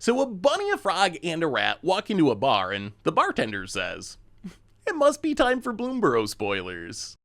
So a bunny, a frog, and a rat walk into a bar, and the bartender says, "It must be time for Bloomburrow spoilers."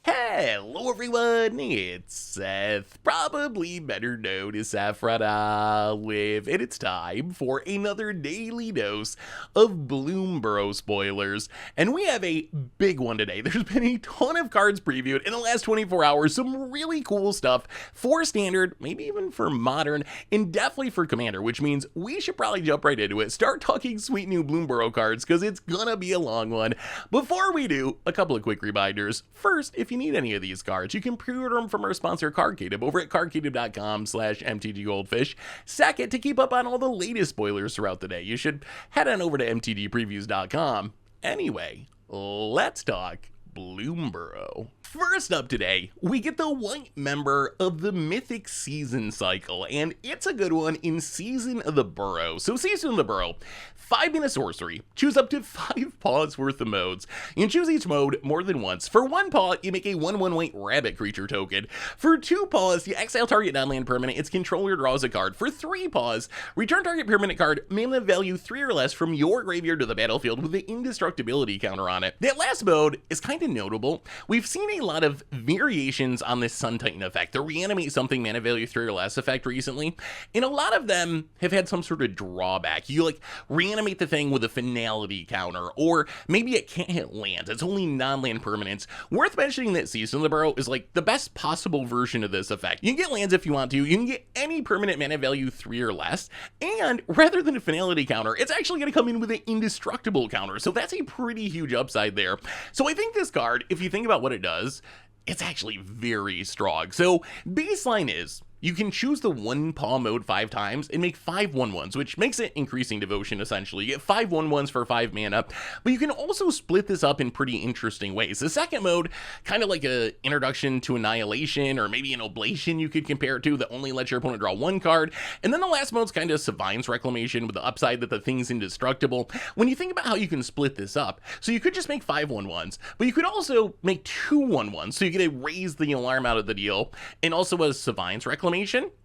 Hello everyone, it's Seth, probably better known as Saffron Olive, and it's time for another daily dose of Bloomburrow spoilers, and we have a big one today. There's been a ton of cards previewed in the last 24 hours, some really cool stuff for Standard, maybe even for Modern, and definitely for Commander, which means we should probably jump right into it, start talking sweet new Bloomburrow cards, because it's gonna be a long one. Before we do, a couple of quick reminders. First, if you need any of these cards, you can pre-order them from our sponsor Cardcative over at cardcative.com/MTGGoldfish. Second, to keep up on all the latest spoilers throughout the day, you should head on over to MTGpreviews.com. Anyway, let's talk Bloomburrow. First up today, we get the white member of the Mythic Season cycle, and it's a good one in Season of the Burrow. So Season of the Burrow, 5-mana sorcery, choose up to 5 paws worth of modes. You can choose each mode more than once. For 1 paw, you make a 1/1 white rabbit creature token. For 2 paws, you exile target non-land permanent, its controller draws a card. For 3 paws, return target permanent card, mana value 3 or less from your graveyard to the battlefield with the indestructibility counter on it. That last mode is kind of notable. We've seen a lot of variations on this Sun Titan effect, the reanimate something mana value 3 or less effect recently, and a lot of them have had some sort of drawback. You like reanimate the thing with a finality counter, or maybe it can't hit lands, it's only non-land permanents. Worth mentioning that Season of the Burrow is like the best possible version of this effect. You can get lands if you want to, you can get any permanent mana value 3 or less, and rather than a finality counter, it's actually going to come in with an indestructible counter, so that's a pretty huge upside there. So I think this card, if you think about what it does, it's actually very strong. So baseline is, you can choose the 1 paw mode 5 times and make 5 1/1s, which makes it increasing devotion essentially. You get 5 1/1s for 5 mana, but you can also split this up in pretty interesting ways. The second mode, kind of like a introduction to Annihilation, or maybe an Oblation you could compare it to, that only lets your opponent draw 1 card. And then the last mode's kind of Savine's Reclamation with the upside that the thing's indestructible. When you think about how you can split this up, so you could just make 5 1/1s, but you could also make 2 1/1s, so you get to raise the alarm out of the deal, and also as Savine's Reclamation.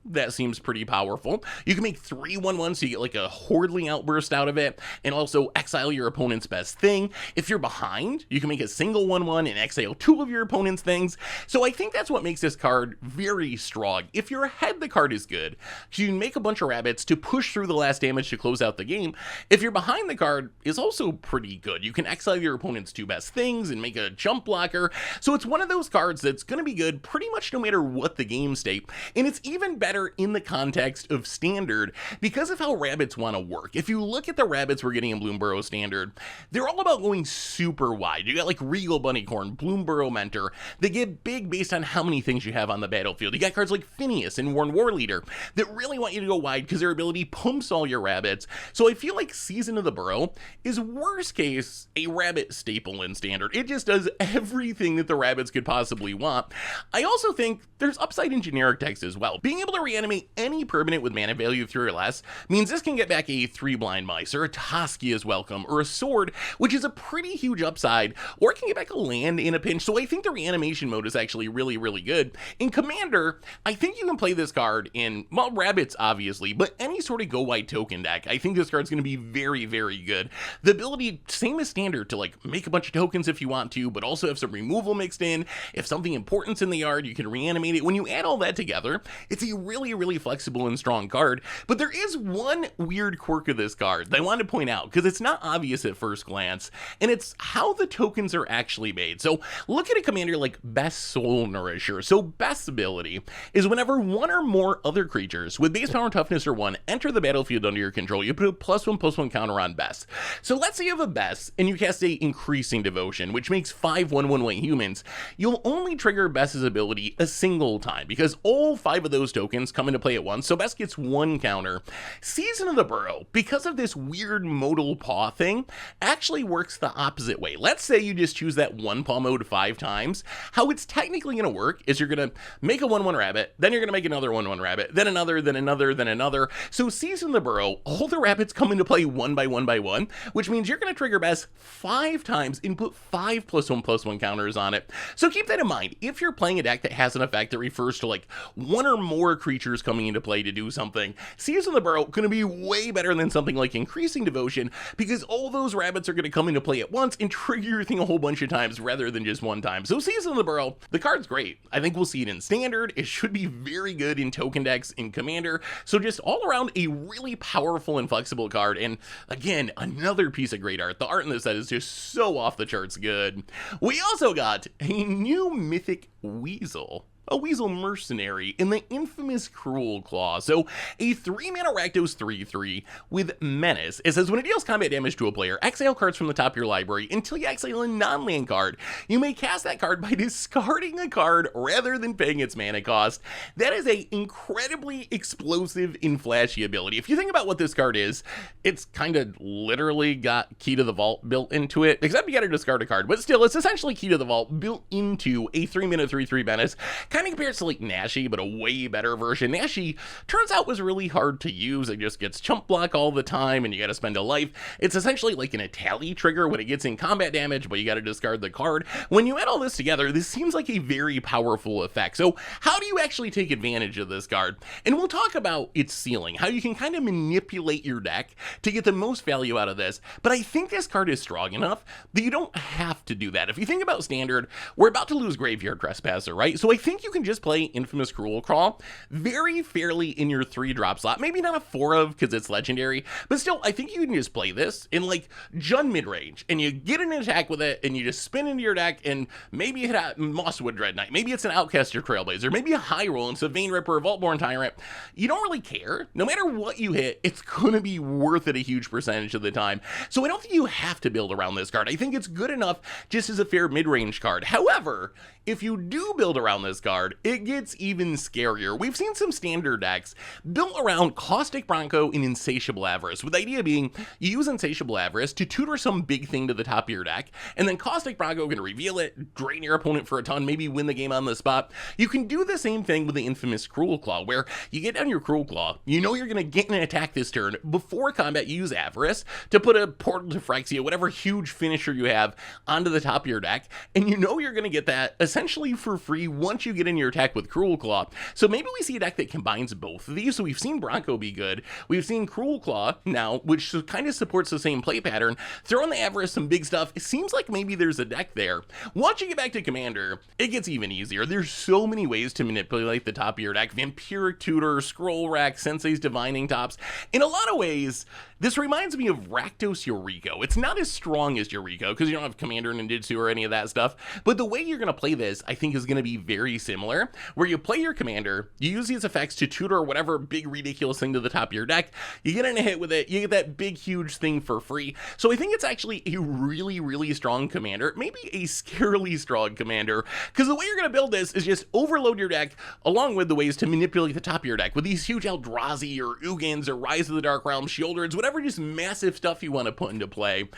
That seems pretty powerful. You can make 3 1/1s, so you get like a Whorled outburst out of it, and also exile your opponent's best thing. If you're behind, you can make a single 1/1 and exile 2 of your opponent's things. So I think that's what makes this card very strong. If you're ahead, the card is good, so you can make a bunch of rabbits to push through the last damage to close out the game. If you're behind, the card is also pretty good. You can exile your opponent's 2 best things and make a jump blocker. So it's one of those cards that's going to be good pretty much no matter what the game state, and it's even better in the context of Standard because of how rabbits want to work. If you look at the rabbits we're getting in Bloomburrow Standard, they're all about going super wide. You got like Regal Bunnycorn, Bloomburrow Mentor. They get big based on how many things you have on the battlefield. You got cards like Phineas and Worn War Leader that really want you to go wide because their ability pumps all your rabbits. So I feel like Season of the Burrow is worst case a rabbit staple in Standard. It just does everything that the rabbits could possibly want. I also think there's upside in generic text as well. Being able to reanimate any permanent with mana value 3 or less means this can get back a 3 Blind Mice, or a Toski is welcome, or a Sword, which is a pretty huge upside, or it can get back a land in a pinch. So I think the reanimation mode is actually really, really good. In Commander, I think you can play this card in, well, rabbits obviously, but any sort of go wide token deck. I think this card's going to be very, very good. The ability, same as Standard, to like make a bunch of tokens if you want to, but also have some removal mixed in. If something important's in the yard, you can reanimate it. When you add all that together, it's a really, really flexible and strong card. But there is one weird quirk of this card that I want to point out because it's not obvious at first glance, and it's how the tokens are actually made. So look at a commander like Best Soul Nourisher. So Best's ability is whenever 1 or more other creatures with base power and toughness or 1 enter the battlefield under your control, you put a +1/+1 counter on Best. So let's say you have a Best and you cast a Increasing Devotion, which makes 5 1/1 white humans. You'll only trigger Best's ability a single time because all 5 of those tokens come into play at once, so Best gets 1 counter. Season of the Burrow, because of this weird modal paw thing, actually works the opposite way. Let's say you just choose that 1 paw mode 5 times. How it's technically going to work is you're going to make a 1/1 rabbit, then you're going to make another 1/1 rabbit, then another, then another, then another. So Season of the Burrow, all the rabbits come into play 1 by 1 by 1, which means you're going to trigger Best 5 times and put 5 +1/+1 counters on it. So keep that in mind. If you're playing a deck that has an effect that refers to like 1 or are more creatures coming into play to do something, Seize on the Burrow going to be way better than something like Increasing Devotion, because all those rabbits are going to come into play at once and trigger your thing a whole bunch of times rather than just one time. So Seize on the Burrow, the card's great. I think we'll see it in Standard. It should be very good in token decks in Commander. So just all around a really powerful and flexible card. And again, another piece of great art. The art in this set is just so off the charts good. We also got a new mythic Weasel. A Weasel Mercenary in the Infamous Cruelclaw. So a 3-mana Rakdos 3/3 with Menace. It says when it deals combat damage to a player, exile cards from the top of your library until you exile a non-land card. You may cast that card by discarding a card rather than paying its mana cost. That is a incredibly explosive and flashy ability. If you think about what this card is, it's kind of literally got Key to the Vault built into it, except you gotta discard a card, but still, it's essentially Key to the Vault built into a 3-mana 3/3 Menace. Kind of compares to like Nashi, but a way better version. Nashi turns out was really hard to use. It just gets chump block all the time and you gotta spend a life. It's essentially like an Atali trigger when it gets in combat damage, but you gotta discard the card. When you add all this together, this seems like a very powerful effect. So how do you actually take advantage of this card? And we'll talk about its ceiling, how you can kind of manipulate your deck to get the most value out of this. But I think this card is strong enough that you don't have to do that. If you think about Standard, we're about to lose Graveyard Trespasser, right? So I think you can just play Infamous Cruelclaw very fairly in your 3-drop slot. Maybe not a 4 of because it's legendary, but still, I think you can just play this in like Jund mid-range, and you get an attack with it, and you just spin into your deck, and maybe you hit a Mosswood Dread Knight, maybe it's an Outcaster Trailblazer, maybe a high roll into Vein Ripper or Vaultborn Tyrant. You don't really care. No matter what you hit, it's gonna be worth it a huge percentage of the time. So I don't think you have to build around this card. I think it's good enough just as a fair mid-range card. However, if you do build around this card, it gets even scarier. We've seen some Standard decks built around Caustic Bronco and Insatiable Avarice, with the idea being you use Insatiable Avarice to tutor some big thing to the top of your deck, and then Caustic Bronco can reveal it, drain your opponent for a ton, maybe win the game on the spot. You can do the same thing with the Infamous Cruelclaw, where you get down your Cruelclaw, you know you're going to get an attack this turn. Before combat, you use Avarice to put a Portal to Phyrexia, whatever huge finisher you have, onto the top of your deck, and you know you're going to get that essentially for free once you get in your attack with Cruelclaw. So maybe we see a deck that combines both of these. So we've seen Bronco be good. We've seen Cruelclaw now, which kind of supports the same play pattern. Throw in the Avarice, some big stuff. It seems like maybe there's a deck there. Once you get back to Commander, it gets even easier. There's so many ways to manipulate the top of your deck. Vampiric Tutor, Scroll Rack, Sensei's Divining Tops. In a lot of ways, this reminds me of Rakdos Yoriko. It's not as strong as Yoriko because you don't have Commander Ninjutsu or any of that stuff, but the way you're going to play this, I think, is going to be very similar, where you play your Commander, you use these effects to tutor whatever big ridiculous thing to the top of your deck, you get in a hit with it, you get that big huge thing for free. So I think it's actually a really, really strong Commander, maybe a scarily strong Commander, because the way you're going to build this is just overload your deck along with the ways to manipulate the top of your deck with these huge Eldrazi or Ugins or Rise of the Dark Realm, Shieldreds, whatever just massive stuff you want to put into play.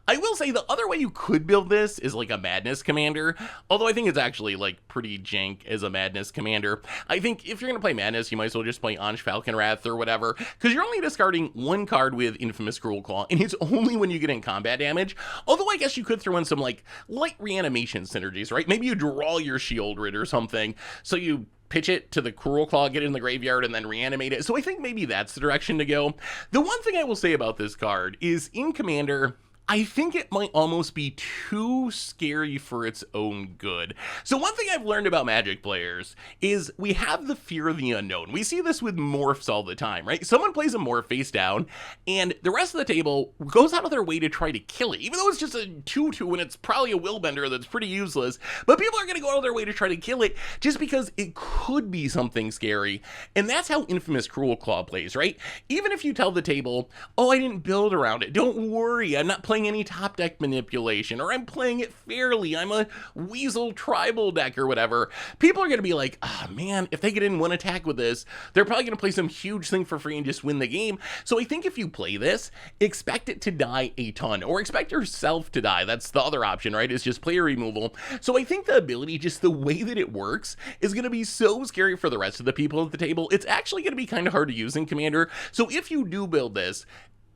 I will say the other way you could build this is like a Madness Commander, although I think it's actually like pretty jank as a Madness Commander. I think if you're going to play Madness, you might as well just play Anj Falconwrath or whatever, because you're only discarding one card with Infamous Cruelclaw, and it's only when you get in combat damage. Although I guess you could throw in some like light reanimation synergies, right? Maybe you draw your Shieldred or something, so you pitch it to the Cruelclaw, get it in the graveyard, and then reanimate it. So I think maybe that's the direction to go. The one thing I will say about this card is in Commander, I think it might almost be too scary for its own good. So one thing I've learned about Magic players is we have the fear of the unknown. We see this with morphs all the time, right? Someone plays a morph face down, and the rest of the table goes out of their way to try to kill it, even though it's just a 2/2 and it's probably a Willbender that's pretty useless. But people are going to go out of their way to try to kill it just because it could be something scary. And that's how Infamous Cruelclaw plays, right? Even if you tell the table, oh, I didn't build around it, don't worry, I'm not playing any top deck manipulation, or I'm playing it fairly, I'm a Weasel tribal deck or whatever, people are going to be like, oh man, if they get in one attack with this, they're probably going to play some huge thing for free and just win the game. So I think if you play this, expect it to die a ton, or expect yourself to die. That's the other option, right? Is just player removal. So I think the ability, just the way that it works, is going to be so scary for the rest of the people at the table. It's actually going to be kind of hard to use in Commander. So if you do build this,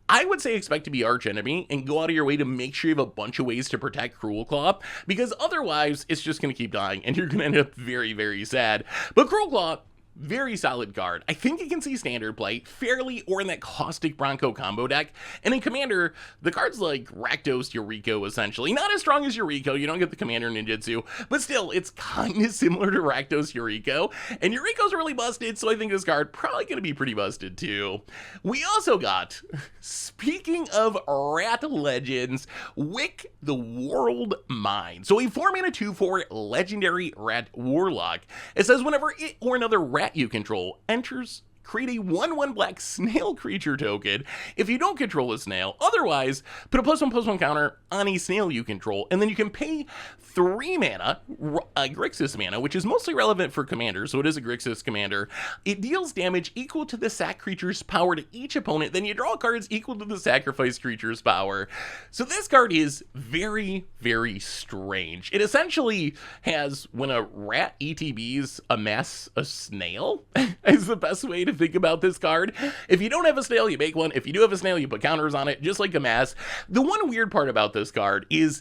I would say expect to be arch enemy and go out of your way to make sure you have a bunch of ways to protect Cruelclaw, because otherwise it's just going to keep dying and you're going to end up very, very sad. But Cruelclaw, very solid card. I think it can see standard play fairly or in that Caustic Bronco combo deck. And in Commander, the card's like Rakdos Yuriko, essentially. Not as strong as Yuriko, you don't get the Commander Ninjutsu, but still, it's kind of similar to Rakdos Yuriko. And Yuriko's really busted, so I think this card probably going to be pretty busted too. We also got, speaking of rat legends, Wick the Whorled Mind. So a 4-mana 2/4 legendary rat warlock. It says whenever it or another rat you control enters, create a 1/1 black snail creature token if you don't control a snail. Otherwise, put a +1/+1 counter on a snail you control, and then you can pay 3 mana, Grixis mana, which is mostly relevant for Commander, so it is a Grixis Commander. It deals damage equal to the sack creature's power to each opponent, then you draw cards equal to the sacrifice creature's power. So this card is very, very strange. It essentially has, when a rat ETBs amass a snail, is the best way to think about this card. If you don't have a snail, you make one. If you do have a snail, you put counters on it, just like amass. The one weird part about this card is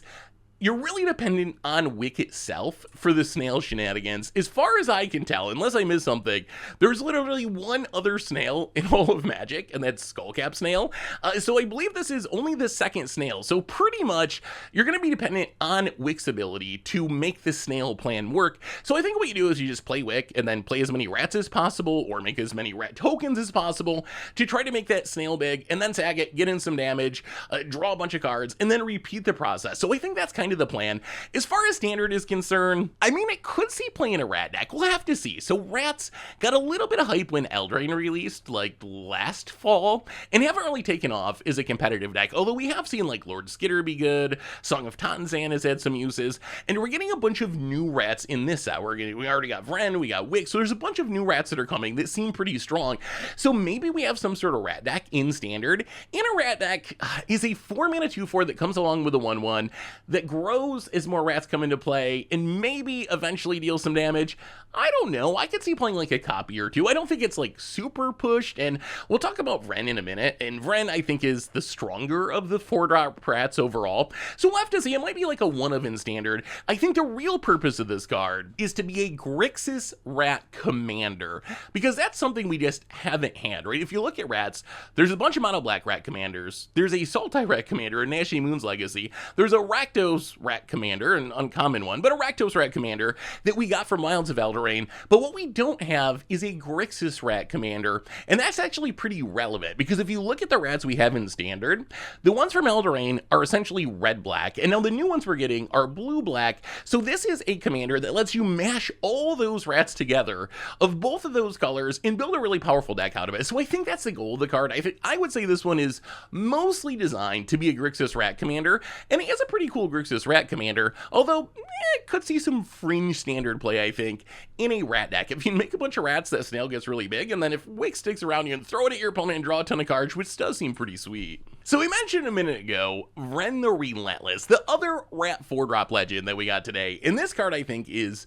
you're really dependent on Wick itself for the snail shenanigans. As far as I can tell, unless I missed something, there's literally one other snail in all of Magic, and that's Skullcap Snail. So I believe this is only the second snail. So pretty much, you're going to be dependent on Wick's ability to make the snail plan work. So I think what you do is you just play Wick, and then play as many rats as possible, or make as many rat tokens as possible, to try to make that snail big, and then tag it, get in some damage, draw a bunch of cards, and then repeat the process. So I think that's kind of the plan. As far as standard is concerned, I mean, it could see play in a rat deck. We'll have to see. So rats got a little bit of hype when Eldraine released, like last fall, and haven't really taken off as a competitive deck, although we have seen like Lord Skitter be good, Song of Tatanzan has had some uses, and we're getting a bunch of new rats in this set. We already got Vren, we got Wick, so there's a bunch of new rats that are coming that seem pretty strong. So maybe we have some sort of rat deck in standard. In a rat deck is a 4-mana 2/4 that comes along with a 1/1 that grows as more rats come into play and maybe eventually deals some damage. I don't know. I could see playing like a copy or two. I don't think it's like super pushed, and we'll talk about Vren in a minute, and Vren I think is the stronger of the 4-drop rats overall. So we'll have to see. It might be like a 1-of in standard. I think the real purpose of this card is to be a Grixis rat commander, because that's something we just haven't had, right? If you look at rats, there's a bunch of mono black rat commanders. There's a Sultai rat commander in Nashi Moon's Legacy. There's a Rakdos rat commander, an uncommon one, but a Rakdos rat commander that we got from Wilds of Eldraine. But what we don't have is a Grixis rat commander, and that's actually pretty relevant, because if you look at the rats we have in standard, the ones from Eldraine are essentially red-black, and now the new ones we're getting are blue-black. So this is a commander that lets you mash all those rats together of both of those colors and build a really powerful deck out of it. So I think that's the goal of the card. I would say this one is mostly designed to be a Grixis rat commander, and it is a pretty cool Grixis rat commander, although it could see some fringe standard play, I think, in a rat deck. If you make a bunch of rats, that snail gets really big, and then if Wick sticks around, you can throw it at your opponent and draw a ton of cards, which does seem pretty sweet. So we mentioned a minute ago, Vren the Relentless, the other rat 4-drop legend that we got today, and this card I think is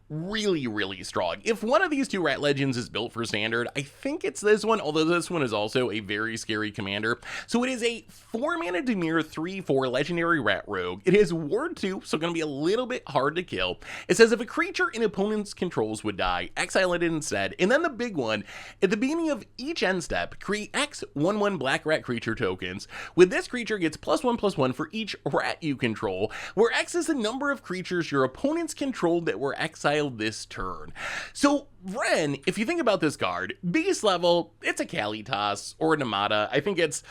really, really strong. If one of these two rat legends is built for standard, I think it's this one, although this one is also a very scary commander. So it is a 4-mana Dimir 3/4 legendary rat rogue. It has Ward 2, so going to be a little bit hard to kill. It says if a creature in opponent's controls would die, exile it instead. And then the big one, at the beginning of each end step, create X 1/1 black rat creature tokens. With this creature gets +1/+1 for each rat you control, where X is the number of creatures your opponents controlled that were exiled this turn. So Vren, if you think about this card, base level, it's a Kalitas or a Namada. I think it's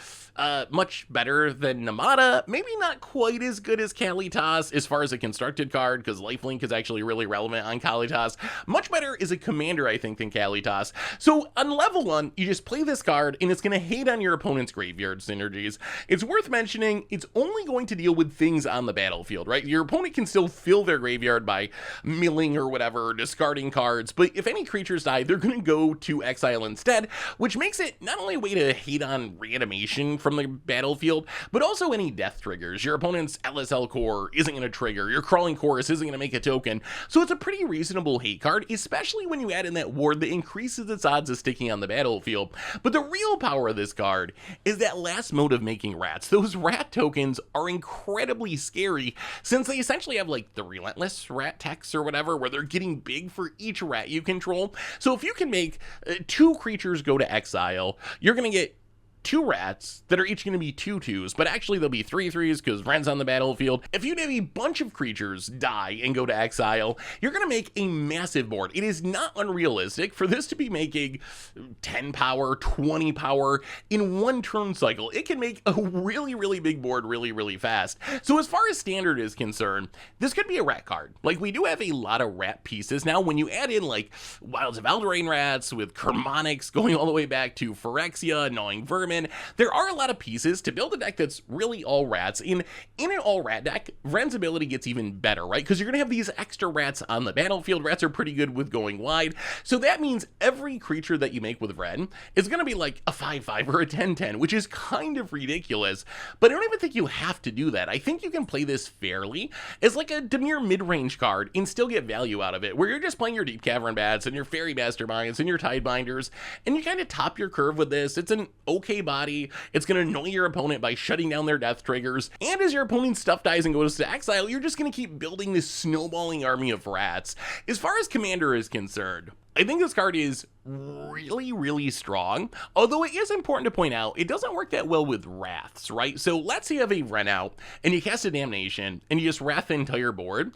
much better than Namada. Maybe not quite as good as Kalitas as far as a constructed card, because Lifelink is actually really relevant on Kalitas. Much better is a commander, I think, than Kalitas. So on level 1, you just play this card, and it's going to hate on your opponent's graveyard synergies. It's worth mentioning, it's only going to deal with things on the battlefield, right? Your opponent can still fill their graveyard by milling or whatever, discarding cards, but if any creatures die, they're going to go to exile instead, which makes it not only a way to hate on reanimation from the battlefield, but also any death triggers. Your opponent's LSL core isn't going to trigger, your Crawling Chorus isn't going to make a token, so it's a pretty reasonable hate card, especially when you add in that ward that increases its odds of sticking on the battlefield. But the real power of this card is that last mode of making rats. Those rat tokens are incredibly scary, since they essentially have like the Relentless rat text or whatever, where they're getting big for each rat you control. So if you can make 2 creatures go to exile, you're going to get 2 rats that are each going to be 2/2s, but actually they'll be 3/3s because Vren's on the battlefield. If you have a bunch of creatures die and go to exile, you're going to make a massive board. It is not unrealistic for this to be making 10 power, 20 power in 1 turn cycle. It can make a really, really big board really, really fast. So as far as standard is concerned, this could be a rat card. Like, we do have a lot of rat pieces now. When you add in like Wilds of Eldraine rats with Kermonics going all the way back to Phyrexia, Gnawing Vermin, there are a lot of pieces to build a deck that's really all rats. In an all rat deck, Vren's ability gets even better, right? Because you're going to have these extra rats on the battlefield. Rats are pretty good with going wide. So that means every creature that you make with Vren is going to be like a 5/5 or a 10/10, which is kind of ridiculous. But I don't even think you have to do that. I think you can play this fairly as like a Dimir mid-range card and still get value out of it, where you're just playing your Deep Cavern Bats and your Fairy Masterminds and your Tidebinders, and you kind of top your curve with this. It's an okay body. It's going to annoy your opponent by shutting down their death triggers, and as your opponent's stuff dies and goes to exile, you're just going to keep building this snowballing army of rats. As far as Commander is concerned, I think this card is really, really strong, although it is important to point out it doesn't work that well with Wraths, right? So let's say you have a Vren out and you cast a Damnation and you just Wrath the entire board.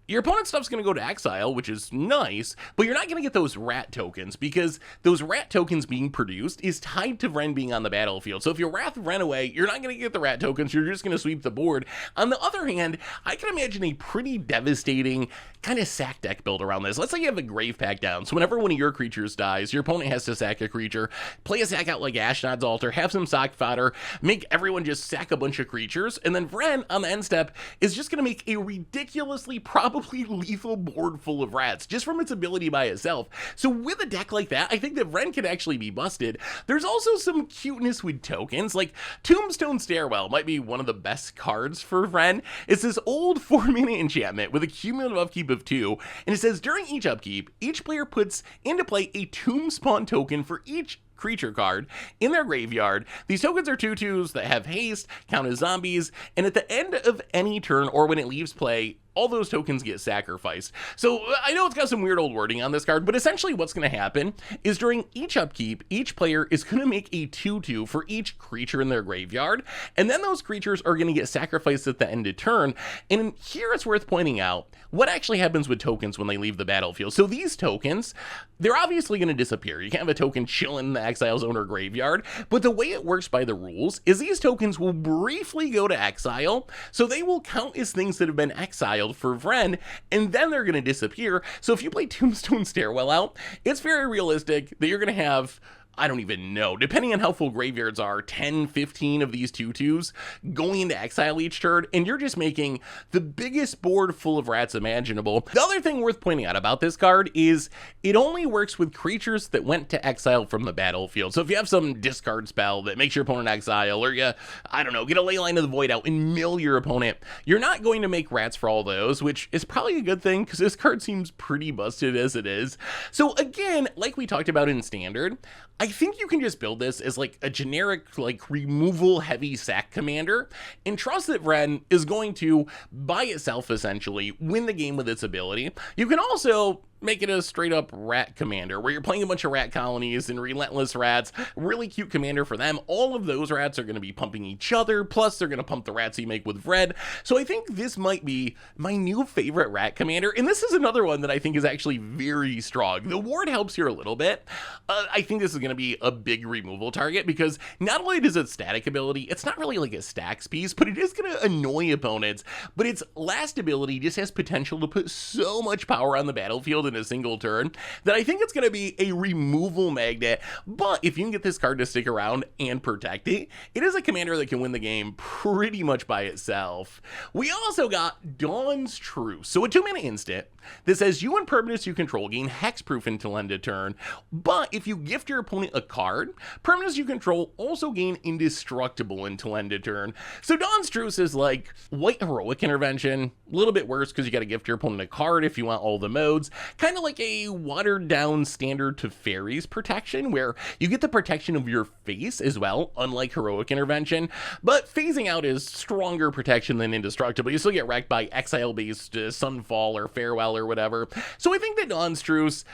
Your opponent's stuff's going to go to exile, which is nice, but you're not going to get those rat tokens because those rat tokens being produced is tied to Vren being on the battlefield. So if you Wrath Vren away, you're not going to get the rat tokens, you're just going to sweep the board. On the other hand, I can imagine a pretty devastating kind of sack deck build around this. Let's say you have a Grave Pack down, so whenever one of your creatures dies, your opponent has to sack a creature, play a sack out like Ashnod's Altar, have some sock fodder, make everyone just sack a bunch of creatures, and then Vren on the end step is just going to make a ridiculously probably lethal board full of rats just from its ability by itself. So with a deck like that, I think that Vren can actually be busted. There's also some cuteness with tokens, like Tombstone Stairwell might be one of the best cards for Vren. It's this old 4-mana enchantment with a cumulative upkeep of 2, and it says during each upkeep, each player puts into play a Tomb Spawn token for each creature card in their graveyard. These tokens are 2/2s that have haste, count as zombies, and at the end of any turn or when it leaves play, all those tokens get sacrificed. So I know it's got some weird old wording on this card, but essentially what's going to happen is during each upkeep, each player is going to make a 2/2 for each creature in their graveyard, and then those creatures are going to get sacrificed at the end of turn. And here it's worth pointing out what actually happens with tokens when they leave the battlefield. So these tokens, they're obviously going to disappear. You can't have a token chilling in the exile zone or graveyard, but the way it works by the rules is these tokens will briefly go to exile, so they will count as things that have been exiled for Vren, and then they're going to disappear. So if you play Tombstone Stairwell out, it's very realistic that you're going to have, I don't even know, depending on how full graveyards are, 10, 15 of these 2/2s going into exile each turn, and you're just making the biggest board full of rats imaginable. The other thing worth pointing out about this card is it only works with creatures that went to exile from the battlefield. So if you have some discard spell that makes your opponent exile, or you, I don't know, get a Leyline of the Void out and mill your opponent, you're not going to make rats for all those, which is probably a good thing because this card seems pretty busted as it is. So again, like we talked about in Standard, I think you can just build this as like a generic, like removal heavy sack commander and trust that Vren is going to, by itself essentially, win the game with its ability. You can also make it a straight up rat commander where you're playing a bunch of rat colonies and relentless rats, really cute commander for them. All of those rats are going to be pumping each other, plus they're going to pump the rats you make with Vren. So I think this might be my new favorite rat commander, and this is another one that I think is actually very strong. The ward helps here a little bit. I think this is going to be a big removal target because not only does its static ability, it's not really like a stacks piece, but it is going to annoy opponents, but its last ability just has potential to put so much power on the battlefield in a single turn that I think it's going to be a removal magnet. But if you can get this card to stick around and protect it, it is a commander that can win the game pretty much by itself. We also got Dawn's Truce, so a 2-mana instant that says you and permanents you control gain hexproof until end of turn, but if you gift your opponent a card, permanents you control also gain indestructible until end of turn. So Dawn's Truce is like white heroic intervention, a little bit worse because you got to gift your opponent a card if you want all the modes. kind of like a watered down standard to fairies protection, where you get the protection of your face as well, unlike heroic intervention, but phasing out is stronger protection than indestructible. You still get wrecked by exile-based Sunfall or Farewell or whatever. So I think that Dawn's Truce,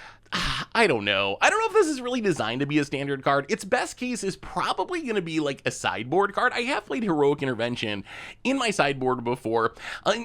I don't know. I don't know if this is really designed to be a standard card. Its best case is probably going to be like a sideboard card. I have played Heroic Intervention in my sideboard before.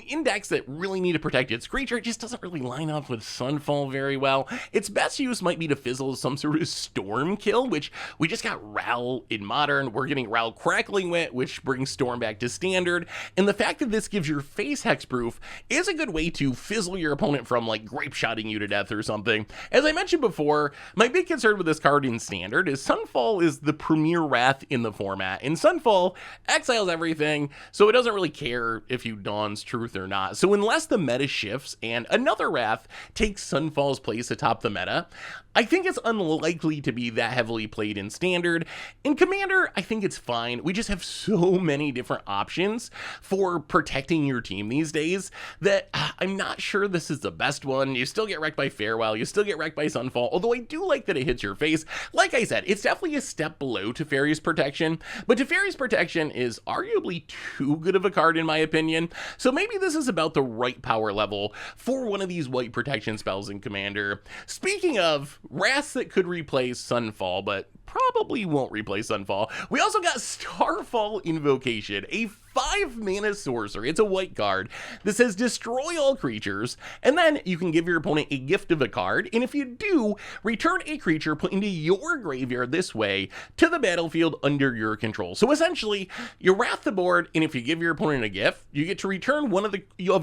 In decks that really need to protect its creature, it just doesn't really line up with Sunfall very well. Its best use might be to fizzle some sort of Storm kill, which we just got Ral in Modern. We're getting Ral Crackling Wit, which brings Storm back to Standard. And the fact that this gives your face hexproof is a good way to fizzle your opponent from like grape shotting you to death or something. As I mentioned before, my big concern with this card in Standard is Sunfall is the premier Wrath in the format, and Sunfall exiles everything, so it doesn't really care if you Dawn's Truth or not. So unless the meta shifts and another Wrath takes Sunfall's place atop the meta, I think it's unlikely to be that heavily played in Standard. In Commander, I think it's fine. We just have so many different options for protecting your team these days that I'm not sure this is the best one. You still get wrecked by Farewell, you still get wrecked by Sunfall, although I do like that it hits your face. Like I said, it's definitely a step below Teferi's Protection, but Teferi's Protection is arguably too good of a card in my opinion, so maybe this is about the right power level for one of these white protection spells in Commander. Speaking of wraths that could replace Sunfall, but probably won't replace Sunfall, we also got Starfall Invocation, a 5-mana sorcerer. It's a white card that says destroy all creatures, and then you can give your opponent a gift of a card, and if you do, return a creature put into your graveyard this way to the battlefield under your control. So essentially, you wrath the board, and if you give your opponent a gift, you get to return one of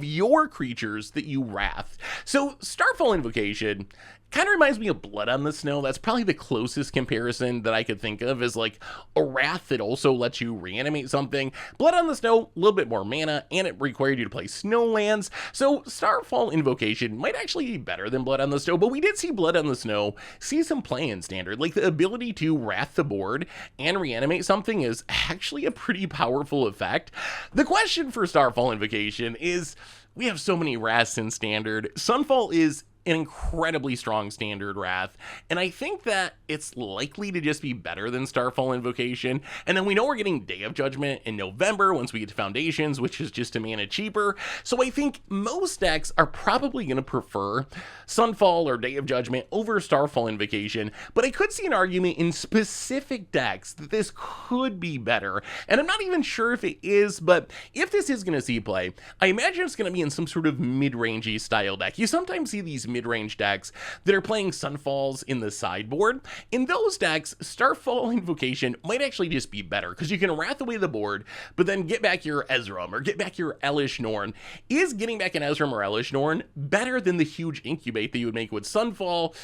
your creatures that you wrath. So Starfall Invocation kind of reminds me of Blood on the Snow. That's probably the closest comparison that I could think of, as like a wrath that also lets you reanimate something. Blood on the Snow, a little bit more mana, and it required you to play Snowlands. So Starfall Invocation might actually be better than Blood on the Snow, but we did see Blood on the Snow see some play in Standard. Like the ability to wrath the board and reanimate something is actually a pretty powerful effect. The question for Starfall Invocation is, we have so many wraths in Standard. Sunfall is an incredibly strong Standard Wrath, and I think that it's likely to just be better than Starfall Invocation. And then we know we're getting Day of Judgment in November once we get to Foundations, which is just a mana cheaper. So I think most decks are probably going to prefer Sunfall or Day of Judgment over Starfall Invocation, but I could see an argument in specific decks that this could be better. And I'm not even sure if it is, but if this is going to see play, I imagine it's going to be in some sort of mid-rangey style deck. You sometimes see these mid-range decks that are playing Sunfalls in the sideboard. In those decks, Starfall Invocation might actually just be better, because you can wrath away the board, but then get back your Ezram or get back your Elish Norn. Is getting back an Ezram or Elish Norn better than the huge incubate that you would make with Sunfall?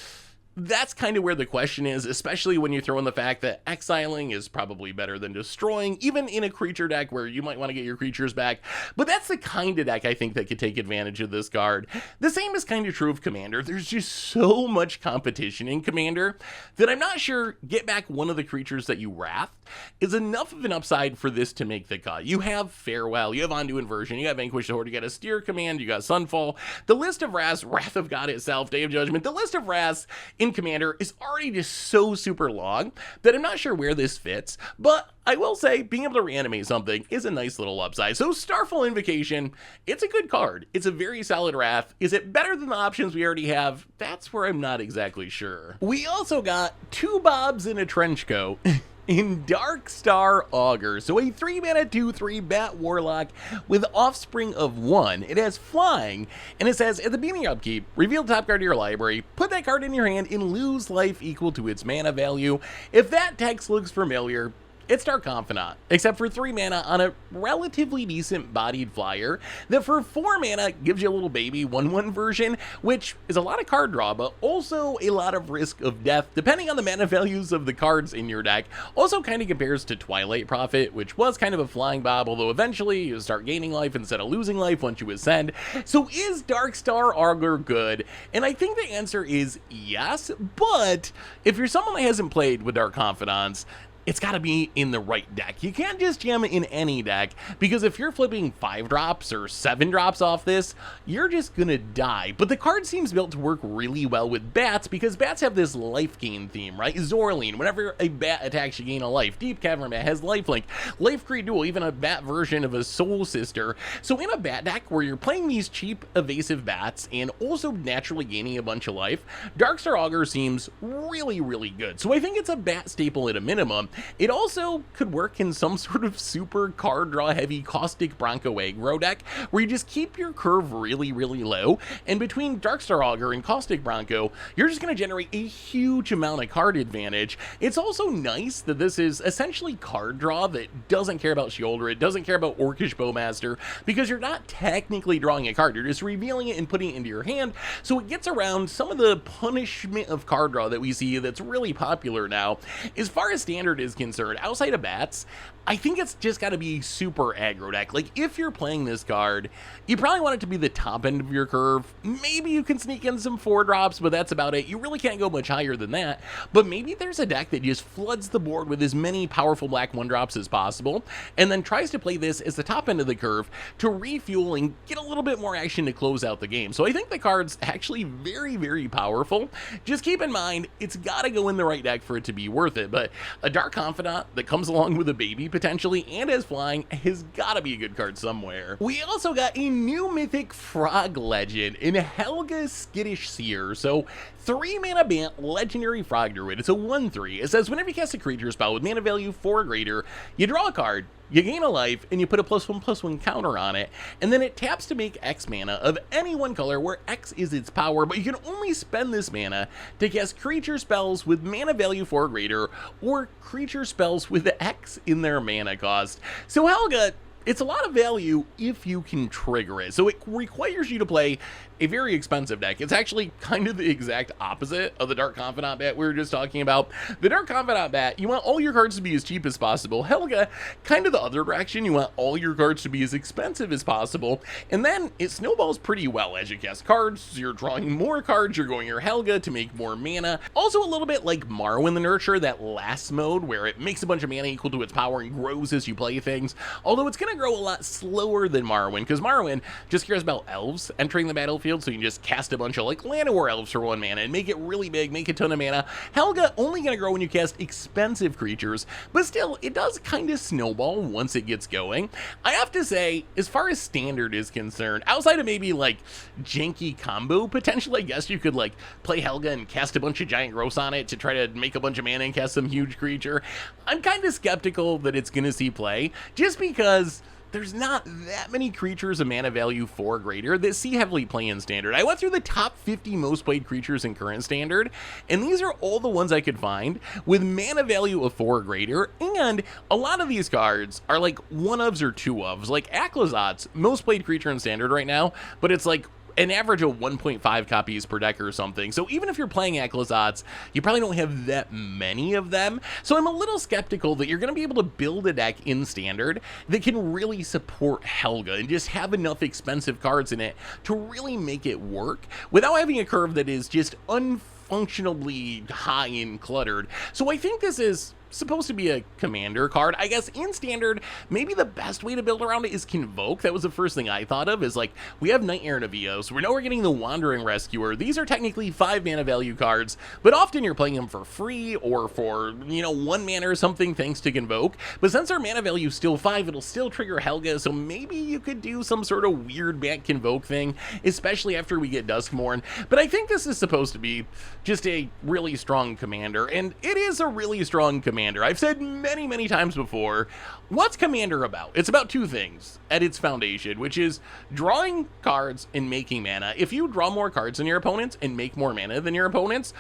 That's kind of where the question is, especially when you throw in the fact that exiling is probably better than destroying, even in a creature deck where you might want to get your creatures back. But that's the kind of deck I think that could take advantage of this card. The same is kind of true of Commander. There's just so much competition in Commander that I'm not sure get back one of the creatures that you wrath is enough of an upside for this to make the cut. You have Farewell, you have Onto Inversion, you have Vanquish the Horde, you got a Steer command, you got Sunfall. The list of wraths, Wrath of God itself, Day of Judgment, the list of wraths in Commander is already just so super long that I'm not sure where this fits, but I will say being able to reanimate something is a nice little upside. So Starfall Invocation, it's a good card. It's a very solid wrath. Is it better than the options we already have? That's where I'm not exactly sure. We also got two Bobs in a trench coat in Darkstar Augur. So a 3-mana 2/3 Bat Warlock with Offspring of 1. It has flying, and it says, at the beginning of upkeep, reveal the top card of your library, put that card in your hand, and lose life equal to its mana value. If that text looks familiar, it's Dark Confidant, except for 3 mana on a relatively decent bodied flyer that for 4 mana gives you a little baby 1/1 version, which is a lot of card draw, but also a lot of risk of death, depending on the mana values of the cards in your deck. Also kind of compares to Twilight Prophet, which was kind of a flying bob, although eventually you start gaining life instead of losing life once you ascend. So is Darkstar Augur good? And I think the answer is yes, but if you're someone that hasn't played with Dark Confidants, it's got to be in the right deck. You can't just jam it in any deck, because if you're flipping 5 drops or 7 drops off this, you're just gonna die. But the card seems built to work really well with bats, because bats have this life gain theme, right? Zorline, whenever a bat attacks, you gain a life. Deep Cavern Bat has lifelink. Life Creed Duel, even a bat version of a Soul Sister. So in a bat deck where you're playing these cheap evasive bats and also naturally gaining a bunch of life, Darkstar Augur seems really, really good. So I think it's a bat staple at a minimum. It also could work in some sort of super card draw heavy Caustic Bronco aggro deck where you just keep your curve really, really low, and between Darkstar Augur and Caustic Bronco, you're just going to generate a huge amount of card advantage. It's also nice that this is essentially card draw that doesn't care about Shoulder, it doesn't care about Orcish Bowmaster, because you're not technically drawing a card, you're just revealing it and putting it into your hand, so it gets around some of the punishment of card draw that we see that's really popular now. As far as Standard is concerned, outside of bats, I think it's just got to be super aggro deck. Like, if you're playing this card, you probably want it to be the top end of your curve. Maybe you can sneak in some 4 drops, but that's about it. You really can't go much higher than that. But maybe there's a deck that just floods the board with as many powerful black 1-drops as possible, and then tries to play this as the top end of the curve to refuel and get a little bit more action to close out the game. So I think the card's actually very, very powerful. Just keep in mind, it's got to go in the right deck for it to be worth it. But a Dark Confidant that comes along with a baby potentially and has flying has got to be a good card somewhere. We also got a new mythic frog legend in Helga Skittish Seer. So 3 mana Bant legendary frog druid. It's a 1/3. It says whenever you cast a creature spell with mana value 4 or greater, you draw a card, you gain a life, and you put a +1/+1 counter on it, and then it taps to make X mana of any one color where X is its power, but you can only spend this mana to cast creature spells with mana value 4 or greater, or creature spells with X in their mana cost. So Helga, it's a lot of value if you can trigger it. So it requires you to play a very expensive deck. It's actually kind of the exact opposite of the Dark Confidant bat we were just talking about. The Dark Confidant bat, you want all your cards to be as cheap as possible. Helga, kind of the other direction. You want all your cards to be as expensive as possible. And then it snowballs pretty well as you cast cards. You're drawing more cards. You're going your Helga to make more mana. Also a little bit like Morrowind the Nurture, that last mode where it makes a bunch of mana equal to its power and grows as you play things. Although it's going to grow a lot slower than Morrowind, because Morrowind just cares about elves entering the battlefield, so you can just cast a bunch of like Llanowar elves for 1 mana and make it really big, make a ton of mana. Helga only going to grow when you cast expensive creatures, but still, it does kind of snowball once it gets going. I have to say, as far as Standard is concerned, outside of maybe like janky combo potential, I guess you could like play Helga and cast a bunch of giant growths on it to try to make a bunch of mana and cast some huge creature. I'm kind of skeptical that it's going to see play, just because there's not that many creatures of mana value 4 or greater that see heavily play in Standard. I went through the top 50 most played creatures in current Standard, and these are all the ones I could find with mana value of 4 or greater, and a lot of these cards are like 1-ofs or 2-ofs. Like Aclazot's most played creature in Standard right now, but it's like an average of 1.5 copies per deck or something. So even if you're playing Aclazot's, you probably don't have that many of them. So I'm a little skeptical that you're going to be able to build a deck in Standard that can really support Helga and just have enough expensive cards in it to really make it work without having a curve that is just unfunctionally high and cluttered. So I think this is supposed to be a commander card. I guess in Standard, maybe the best way to build around it is Convoke. That was the first thing I thought of, is like, we have Night Errant of Eos, we know we're getting the Wandering Rescuer. These are technically 5 mana value cards, but often you're playing them for free or for, you know, 1 mana or something thanks to Convoke. But since our mana value is still 5, it'll still trigger Helga, so maybe you could do some sort of weird back Convoke thing, especially after we get Duskmourn. But I think this is supposed to be just a really strong commander, and it is a really strong commander. I've said many, many times before, what's Commander about? It's about 2 things at its foundation, which is drawing cards and making mana. If you draw more cards than your opponents and make more mana than your opponents,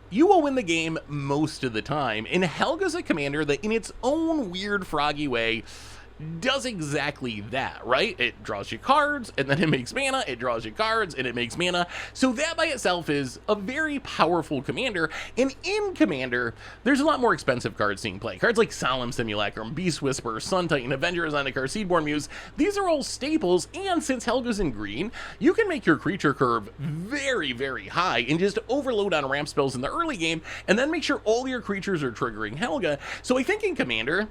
you will win the game most of the time. And Helga's a commander that in its own weird froggy way does exactly that, right? It draws you cards, and then it makes mana, it draws you cards, and it makes mana. So that by itself is a very powerful commander, and in Commander, there's a lot more expensive cards seeing play. Cards like Solemn Simulacrum, Beast Whisperer, Sun Titan, Avenger of Zendikar, Seedborn Muse, these are all staples, and since Helga's in green, you can make your creature curve very, very high and just overload on ramp spells in the early game, and then make sure all your creatures are triggering Helga. So I think in Commander,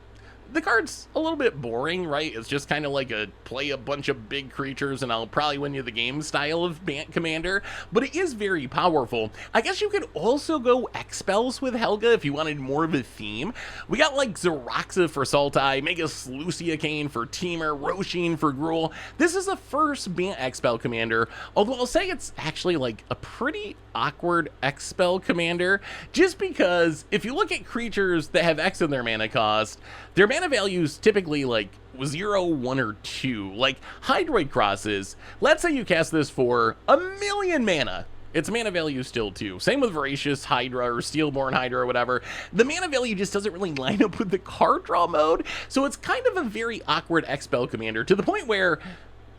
the card's a little bit boring, right? It's just kind of like a play a bunch of big creatures and I'll probably win you the game style of Bant Commander, but it is very powerful. I guess you could also go X-Spells with Helga if you wanted more of a theme. We got like Xeroxa for Sultai, Mega Sluciacane for Teamer, Roshin for Gruul. This is the first Bant X-Spell Commander, although I'll say it's actually like a pretty awkward X-Spell Commander, just because if you look at creatures that have X in their mana cost, their mana values typically like 0, 1, or 2. Like Hydroid Crosses, let's say you cast this for 1,000,000 mana. Its mana value is still 2. Same with Voracious Hydra or Steelborn Hydra or whatever. The mana value just doesn't really line up with the card draw mode, so it's kind of a very awkward X-Spell Commander to the point where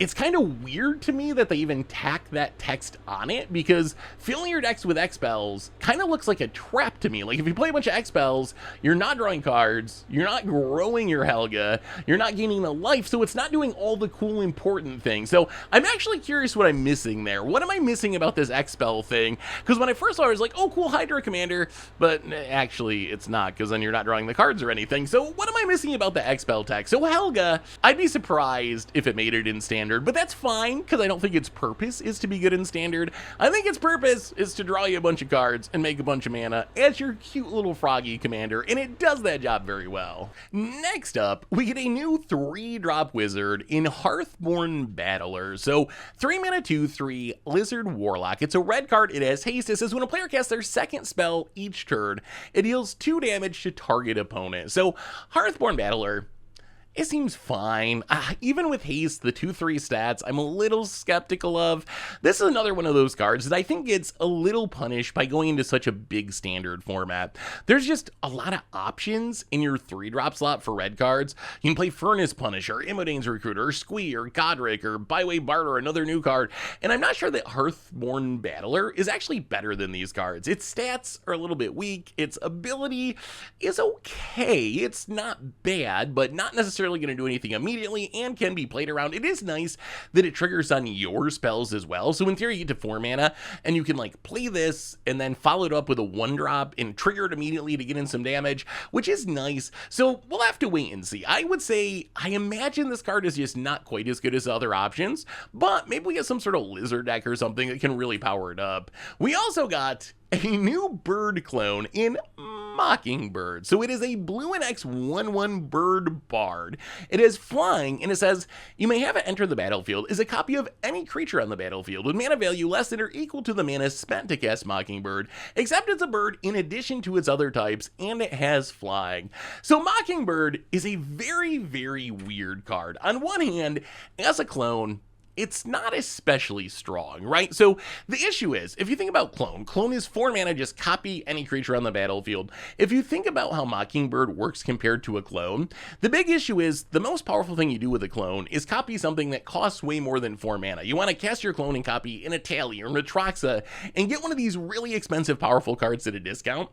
it's kind of weird to me that they even tack that text on it, because filling your decks with X-Spells kind of looks like a trap to me. Like, if you play a bunch of X-Spells, you're not drawing cards, you're not growing your Helga, you're not gaining a life, so it's not doing all the cool, important things. So I'm actually curious what I'm missing there. What am I missing about this X-Spell thing? Because when I first saw it, I was like, oh, cool, Hydra Commander, but actually it's not, because then you're not drawing the cards or anything. So what am I missing about the X-Spell text? So Helga, I'd be surprised if it made it in Standard, but that's fine, because I don't think its purpose is to be good in Standard. I think its purpose is to draw you a bunch of cards and make a bunch of mana as your cute little froggy commander, and it does that job very well. Next up, we get a new 3-drop wizard in Hearthborn Battler. So 3 mana 2/3 Lizard Warlock. It's a red card, it has haste. It says when a player casts their second spell each turn, it deals 2 damage to target opponent. So Hearthborn Battler, it seems fine. Even with haste, the 2/3 stats, I'm a little skeptical of. This is another one of those cards that I think gets a little punished by going into such a big Standard format. There's just a lot of options in your 3-drop slot for red cards. You can play Furnace Punisher, Imodane's Recruiter, or Squee, or Godric, or Byway Barterer, another new card. And I'm not sure that Hearthborn Battler is actually better than these cards. Its stats are a little bit weak. Its ability is okay. It's not bad, but not necessarily going to do anything immediately and can be played around. It is nice that it triggers on your spells as well. So in theory, you get to 4 mana and you can like play this and then follow it up with a 1-drop and trigger it immediately to get in some damage, which is nice. So we'll have to wait and see. I would say, I imagine this card is just not quite as good as other options, but maybe we get some sort of lizard deck or something that can really power it up. We also got a new bird clone in Mockingbird. So it is a blue and X 1/1 bird bard. It is flying, and it says, you may have it enter the battlefield as a copy of any creature on the battlefield with mana value less than or equal to the mana spent to cast Mockingbird, except it's a bird in addition to its other types, and it has flying. So Mockingbird is a very, very weird card. On one hand, as a clone, it's not especially strong, right? So the issue is, if you think about Clone is 4 mana, just copy any creature on the battlefield. If you think about how Mockingbird works compared to a clone, the big issue is the most powerful thing you do with a clone is copy something that costs way more than 4 mana. You want to cast your clone and copy an Atali or an Atraxa and get one of these really expensive, powerful cards at a discount.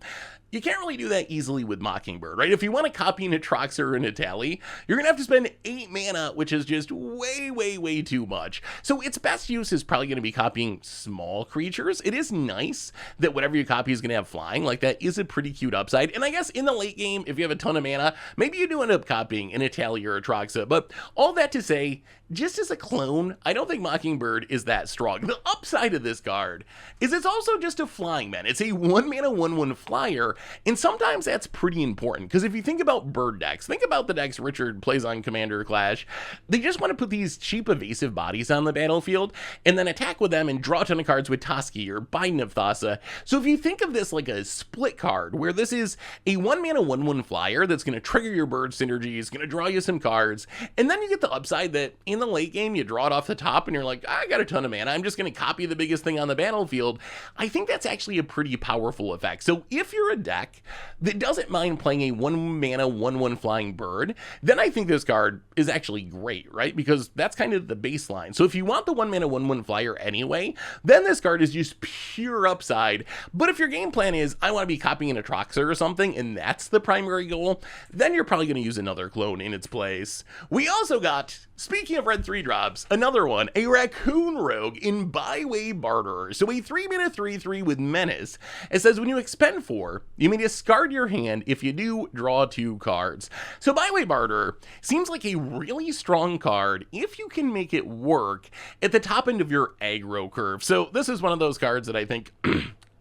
You can't really do that easily with Mockingbird, right? If you want to copy an Atraxa or an Atali, you're going to have to spend 8 mana, which is just way, way, way too much. So its best use is probably going to be copying small creatures. It is nice that whatever you copy is going to have flying. Like, that is a pretty cute upside. And I guess in the late game, if you have a ton of mana, maybe you do end up copying an Atali or a Atraxa. But all that to say, just as a clone, I don't think Mockingbird is that strong. The upside of this card is it's also just a flying man. It's a 1 mana 1/1 flyer, and sometimes that's pretty important, because if you think about bird decks, think about the decks Richard plays on Commander Clash, they just want to put these cheap evasive bodies base on the battlefield, and then attack with them and draw a ton of cards with Toski or Biden of Thassa. So if you think of this like a split card, where this is a 1-mana 1/1 flyer that's going to trigger your bird synergy, is going to draw you some cards, and then you get the upside that in the late game you draw it off the top and you're like, I got a ton of mana, I'm just going to copy the biggest thing on the battlefield. I think that's actually a pretty powerful effect. So if you're a deck that doesn't mind playing a 1-mana 1/1 flying bird, then I think this card is actually great, right? Because that's kind of the baseline. So if you want the 1-mana 1/1 flyer anyway, then this card is just pure upside. But if your game plan is, I want to be copying a Troxer or something, and that's the primary goal, then you're probably going to use another clone in its place. We also got, speaking of red 3-drops, another one, a Raccoon Rogue in Byway Barterer. So a 3-mana 3/3 with Menace. It says when you expend 4, you may discard your hand. If you do, draw 2 cards. So Byway Barterer seems like a really strong card if you can make it work at the top end of your aggro curve. So this is one of those cards that I think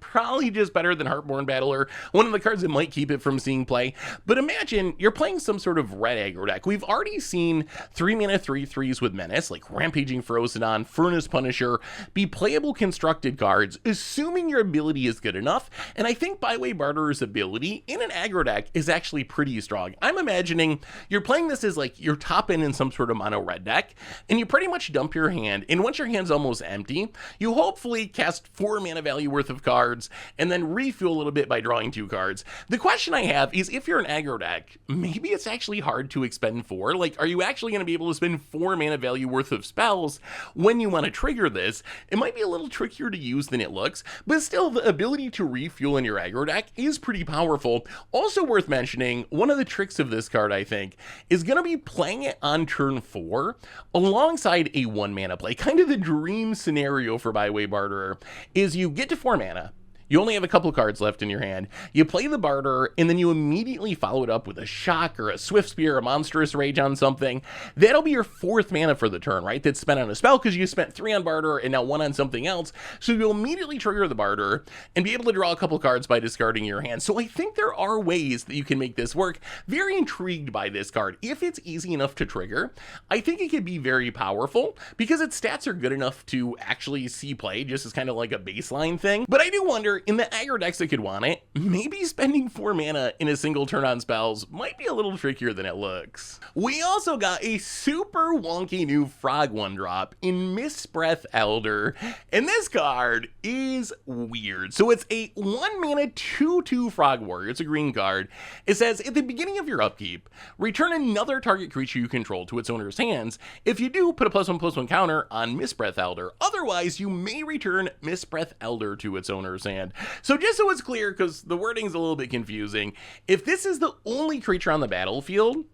probably just better than Hearthborn Battler, one of the cards that might keep it from seeing play. But imagine you're playing some sort of red aggro deck. We've already seen 3-mana 3/3s with Menace, like Rampaging Ferocodon, Furnace Punisher, be playable constructed cards, assuming your ability is good enough. And I think Byway Barterer's ability in an aggro deck is actually pretty strong. I'm imagining you're playing this as like your top end in some sort of mono red deck, and you pretty much dump your hand, and once your hand's almost empty, you hopefully cast 4 mana value worth of cards, and then refuel a little bit by drawing 2 cards. The question I have is, if you're an aggro deck, maybe it's actually hard to expend 4. Like, are you actually going to be able to spend 4 mana value worth of spells when you want to trigger this? It might be a little trickier to use than it looks, but still, the ability to refuel in your aggro deck is pretty powerful. Also worth mentioning, one of the tricks of this card, I think, is going to be playing it on turn 4 alongside a 1-mana play. Kind of the dream scenario for Byway Barterer is you get to 4 mana, you only have a couple cards left in your hand, you play the Barter, and then you immediately follow it up with a Shock or a Swift Spear, a Monstrous Rage on something. That'll be your 4th mana for the turn, right? That's spent on a spell because you spent 3 on Barter and now 1 on something else. So you'll immediately trigger the Barter and be able to draw a couple cards by discarding your hand. So I think there are ways that you can make this work. Very intrigued by this card. If it's easy enough to trigger, I think it could be very powerful because its stats are good enough to actually see play, just as kind of like a baseline thing. But I do wonder, in the aggro decks that could want it, maybe spending 4 mana in a single turn on spells might be a little trickier than it looks. We also got a super wonky new frog 1-drop in Mistbreath Elder, and this card is weird. So it's a 1-mana 2/2 frog warrior. It's a green card. It says, at the beginning of your upkeep, return another target creature you control to its owner's hands. If you do, put a +1/+1 counter on Mistbreath Elder. Otherwise, you may return Mistbreath Elder to its owner's hand. So just so it's clear, because the wording's a little bit confusing, if this is the only creature on the battlefield,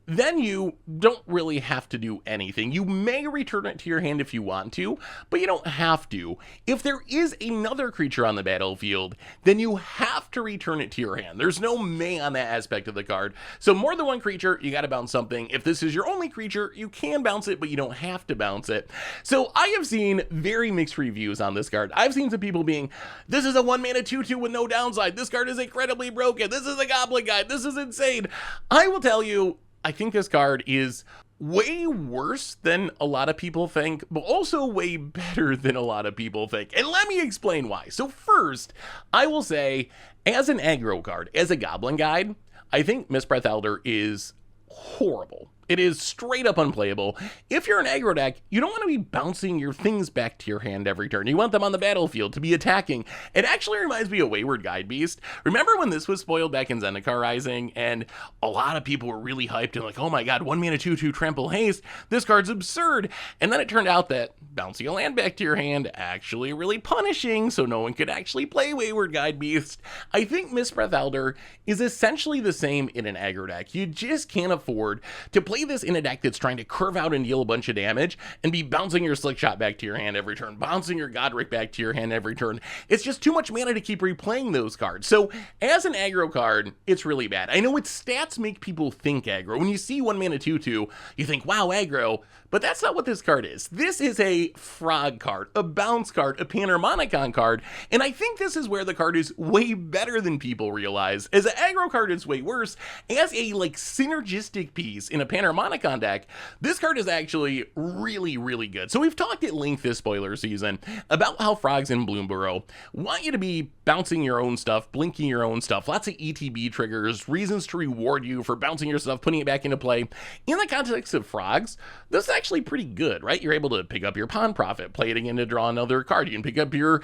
then you don't really have to do anything. You may return it to your hand if you want to, but you don't have to. If there is another creature on the battlefield, then you have to return it to your hand. There's no may on that aspect of the card. So more than one creature, you gotta bounce something. If this is your only creature, you can bounce it, but you don't have to bounce it. So I have seen very mixed reviews on this card. I've seen some people being, this is a 1-mana 2/2 with no downside. This card is incredibly broken. This is a Goblin Guide. This is insane. I will tell you, I think this card is way worse than a lot of people think, but also way better than a lot of people think. And let me explain why. So first, I will say, as an aggro card, as a Goblin Guide, I think Mistbreath Elder is horrible. It is straight up unplayable. If you're an aggro deck, you don't want to be bouncing your things back to your hand every turn. You want them on the battlefield to be attacking. It actually reminds me of Wayward Guide Beast. Remember when this was spoiled back in Zendikar Rising, and a lot of people were really hyped and like, oh my god, 1-mana 2/2 Trample Haste, this card's absurd. And then it turned out that bouncing a land back to your hand actually really punishing, so no one could actually play Wayward Guide Beast. I think Mistbreath Elder is essentially the same in an aggro deck. You just can't afford to play this in a deck that's trying to curve out and deal a bunch of damage and be bouncing your Slick Shot back to your hand every turn, bouncing your Godric back to your hand every turn. It's just too much mana to keep replaying those cards. So as an aggro card, it's really bad. I know its stats make people think aggro. When you see 1-mana 2/2, you think, wow, aggro, but that's not what this card is. This is a frog card, a bounce card, a Panharmonicon card, and I think this is where the card is way better than people realize. As an aggro card, it's way worse. As a like synergistic piece in a Panharmonicon Panharmonicon deck, this card is actually really, really good. So we've talked at length this spoiler season about how frogs in Bloomburrow want you to be bouncing your own stuff, blinking your own stuff, lots of ETB triggers, reasons to reward you for bouncing your stuff, putting it back into play. In the context of frogs, this is actually pretty good, right? You're able to pick up your Pawn Prophet, play it again to draw another card. You can pick up your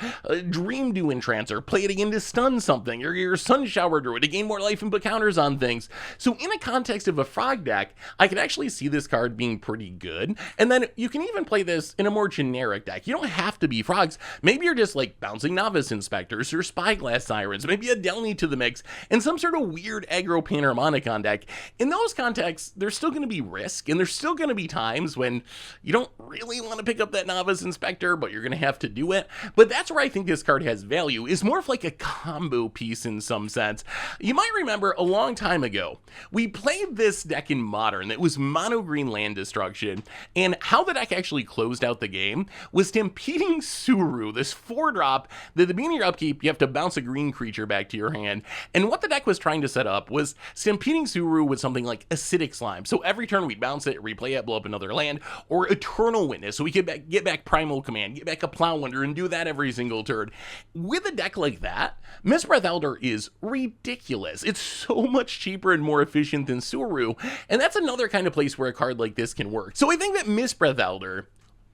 Dream Dew Entrancer, play it again to stun something, or your Sun Shower Druid to gain more life and put counters on things. So in a context of a frog deck, I could actually see this card being pretty good. And then you can even play this in a more generic deck. You don't have to be frogs. Maybe you're just like bouncing Novice Inspectors or Spyglass Sirens, maybe a Delny to the mix, and some sort of weird aggro Panharmonicon deck. In those contexts, there's still going to be risk, and there's still going to be times when you don't really want to pick up that Novice Inspector, but you're going to have to do it. But that's where I think this card has value, is more of like a combo piece in some sense. You might remember a long time ago, we played this deck in Modern that was mono green land destruction, and how the deck actually closed out the game was Stampeding Soooo, this 4-drop that at the beginning of your upkeep, you have to bounce a green creature back to your hand. And what the deck was trying to set up was Stampeding Soooo with something like Acidic Slime. So every turn we'd bounce it, replay it, blow up another land, or Eternal Witness, so we could get back Primal Command, get back a Plow Wonder, and do that every single turn. With a deck like that, Mistbreath Elder is ridiculous. It's so much cheaper and more efficient than Soooo, and that's another kind of place where a card like this can work. So I think that Mistbreath Elder,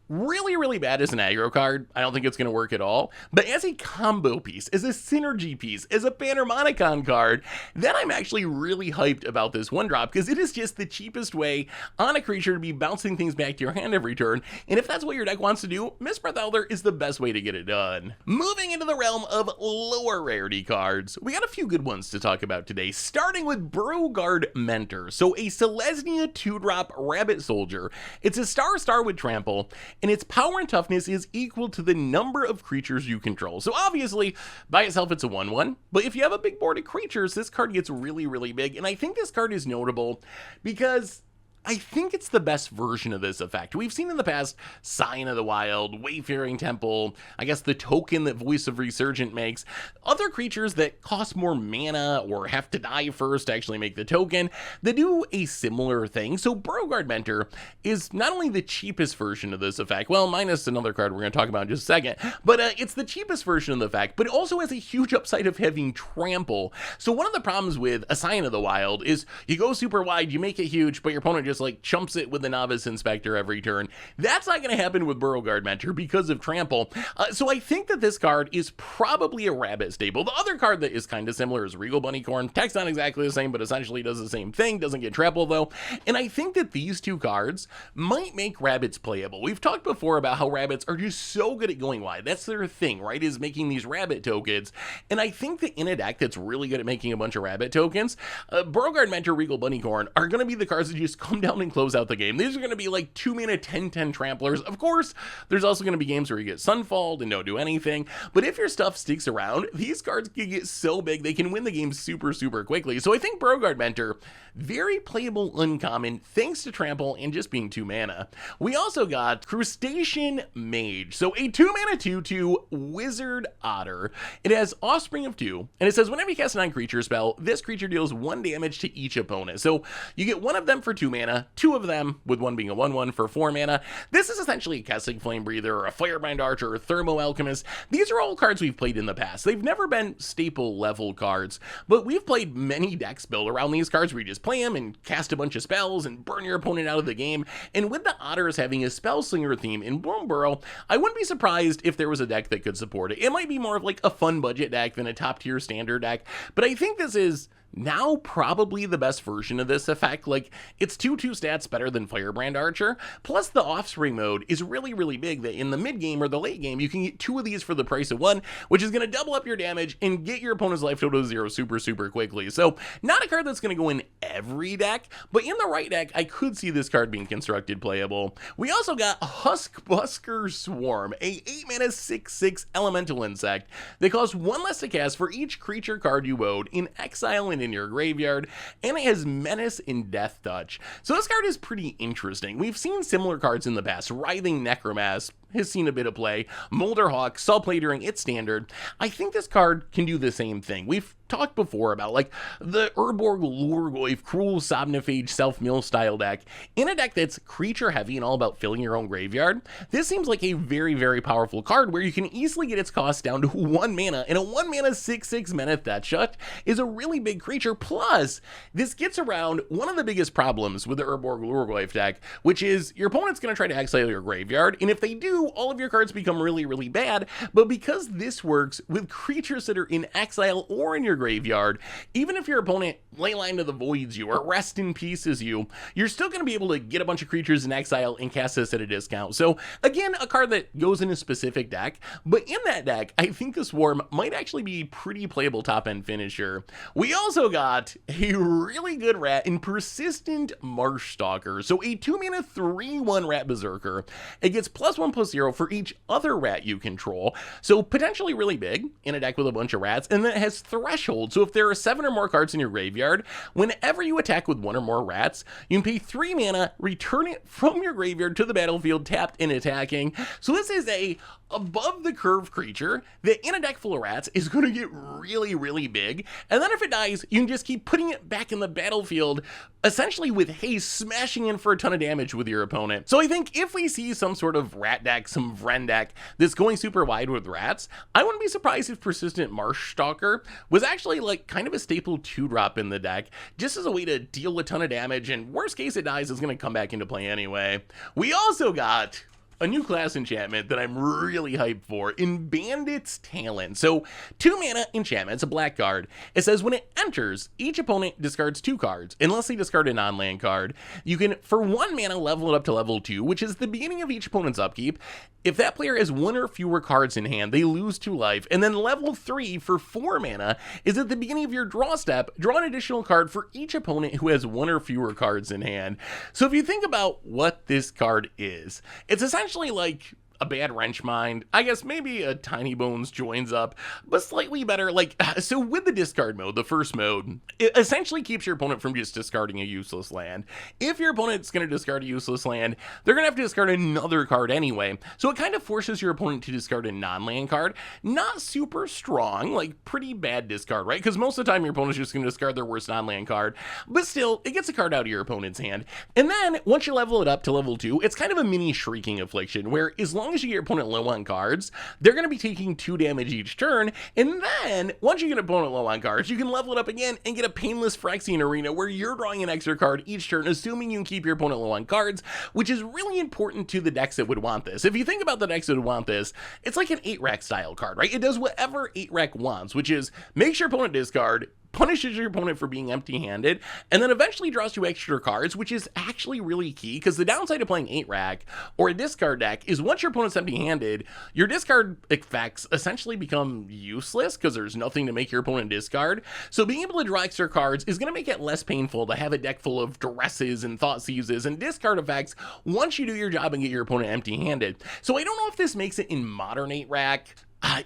really, really bad as an aggro card. I don't think it's going to work at all. But as a combo piece, as a synergy piece, as a Panharmonicon card, then I'm actually really hyped about this 1-drop, because it is just the cheapest way on a creature to be bouncing things back to your hand every turn. And if that's what your deck wants to do, Mistbreath Elder is the best way to get it done. Moving into the realm of lower rarity cards, we got a few good ones to talk about today, starting with Burrowguard Mentor. So a Selesnya 2-drop Rabbit Soldier. It's a star with trample, and its power and toughness is equal to the number of creatures you control. So obviously, by itself, it's a 1/1, but if you have a big board of creatures, this card gets really, really big, and I think this card is notable because I think it's the best version of this effect. We've seen in the past Scion of the Wild, Wayfaring Temple, I guess the token that Voice of Resurgent makes, other creatures that cost more mana or have to die first to actually make the token that do a similar thing. So Burrowguard Mentor is not only the cheapest version of this effect, well, minus another card we're going to talk about in just a second, but it's the cheapest version of the effect, but it also has a huge upside of having trample. So one of the problems with a Scion of the Wild is you go super wide, you make it huge, but your opponent just like chumps it with the Novice Inspector every turn. That's not going to happen with Burrowguard Mentor because of trample. So I think that this card is probably a rabbit staple. The other card that is kind of similar is Regal Bunnycorn. Tech's not exactly the same, but essentially does the same thing, doesn't get trample though. And I think that these two cards might make rabbits playable. We've talked before about how rabbits are just so good at going wide. That's their thing, right? Is making these rabbit tokens. And I think that in a deck that's really good at making a bunch of rabbit tokens, Burrowguard Mentor, Regal Bunnycorn are going to be the cards that just come down and close out the game. These are going to be like 2-mana 10/10 tramplers. Of course, there's also going to be games where you get Sunfalled and don't do anything, but if your stuff sticks around, these cards can get so big they can win the game super, super quickly. So I think Burrowguard Mentor, very playable uncommon thanks to trample and just being 2 mana. We also got Coruscation Mage. So a 2-mana 2/2 Wizard Otter. It has Offspring of 2, and it says whenever you cast a non-creature spell, this creature deals 1 damage to each opponent. So you get 1 of them for 2 mana, 2 of them, with 1 being a 1/1 for 4 mana. This is essentially a Kessig Flame Breather, or a Firebrand Archer, or Thermo Alchemist. These are all cards we've played in the past. They've never been staple level cards, but we've played many decks built around these cards where you just play them and cast a bunch of spells and burn your opponent out of the game. And with the Otters having a Spellslinger theme in Bloomburrow, I wouldn't be surprised if there was a deck that could support it. It might be more of like a fun budget deck than a top tier standard deck, but I think this is now probably the best version of this effect. Like, it's 2/2 stats better than Firebrand Archer, plus the Offspring mode is really, really big that in the mid game or the late game, you can get 2 of these for the price of 1, which is going to double up your damage and get your opponent's life total to 0 super, super quickly. So not a card that's going to go in every deck, but in the right deck, I could see this card being constructed playable. We also got Huskburster Swarm, a 8-mana 6/6 elemental insect that costs 1 less to cast for each creature card you own in exile and in your graveyard, and it has Menace and Death Touch. So this card is pretty interesting. We've seen similar cards in the past. Writhing Necromass has seen a bit of play. Molderhawk saw play during its standard. I think this card can do the same thing. We've talked before about like the Urborg Lurgoyf Cruel Somniphage Self-Mill style deck. In a deck that's creature heavy and all about filling your own graveyard, this seems like a very, very powerful card where you can easily get its cost down to 1 mana, and a 1 mana 6/6 Meneth Deathshot is a really big creature. Plus, this gets around one of the biggest problems with the Urborg Lurgoyf deck, which is your opponent's going to try to exile your graveyard, and if they do, all of your cards become really, really bad. But because this works with creatures that are in exile or in your graveyard, even if your opponent Leyline of the Voids you or Rest in Pieces you, you're still going to be able to get a bunch of creatures in exile and cast this at a discount. So again, a card that goes in a specific deck, but in that deck, I think the Swarm might actually be pretty playable top-end finisher. We also got a really good rat in Persistent Marshstalker. So a 2 mana 3/1 rat berserker. It gets +1/+0 for each other rat you control. So potentially really big in a deck with a bunch of rats, and then it has Threshold. So if there are 7 or more cards in your graveyard, whenever you attack with 1 or more rats, you can pay 3 mana, return it from your graveyard to the battlefield tapped and attacking. So this is a above the curve creature that in a deck full of rats is going to get really, really big. And then if it dies, you can just keep putting it back in the battlefield, essentially with haste, smashing in for a ton of damage with your opponent. So I think if we see some sort of rat deck, some Vren deck that's going super wide with rats, I wouldn't be surprised if Persistent Marshstalker was actually like kind of a staple 2-drop in the deck, just as a way to deal a ton of damage, and worst case it dies, is going to come back into play anyway. We also got a new class enchantment that I'm really hyped for in Bandit's Talent. So 2 mana enchantment, it's a black card. It says when it enters, each opponent discards 2 cards, unless they discard a non-land card. You can, for 1 mana, level it up to level 2, which is the beginning of each opponent's upkeep. If that player has 1 or fewer cards in hand, they lose 2 life. And then level 3 for 4 mana is at the beginning of your draw step. Draw an additional card for each opponent who has 1 or fewer cards in hand. So if you think about what this card is, it's essentially like a bad Wrenchmind. I guess maybe a Tiny Bones joins up, but slightly better. Like, so with the discard mode, the first mode, it essentially keeps your opponent from just discarding a useless land. If your opponent's going to discard a useless land, they're going to have to discard another card anyway. So it kind of forces your opponent to discard a non-land card. Not super strong, like pretty bad discard, right? Because most of the time your opponent's just going to discard their worst non-land card, but still, it gets a card out of your opponent's hand. And then once you level it up to level 2, it's kind of a mini Shrieking Affliction, where as long as you get your opponent low on cards, they're going to be taking 2 damage each turn, and then once you get an opponent low on cards, you can level it up again and get a Painless Phyrexian Arena where you're drawing an extra card each turn, assuming you can keep your opponent low on cards, which is really important to the decks that would want this. If you think about the decks that would want this, it's like an 8-rack style card, right? It does whatever 8-rack wants, which is makes your opponent discard, punishes your opponent for being empty-handed, and then eventually draws you extra cards, which is actually really key, because the downside of playing 8-rack or a discard deck is once your opponent's empty-handed, your discard effects essentially become useless because there's nothing to make your opponent discard. So being able to draw extra cards is going to make it less painful to have a deck full of Duresses and Thoughtseizes and discard effects once you do your job and get your opponent empty-handed. So I don't know if this makes it in modern 8-rack.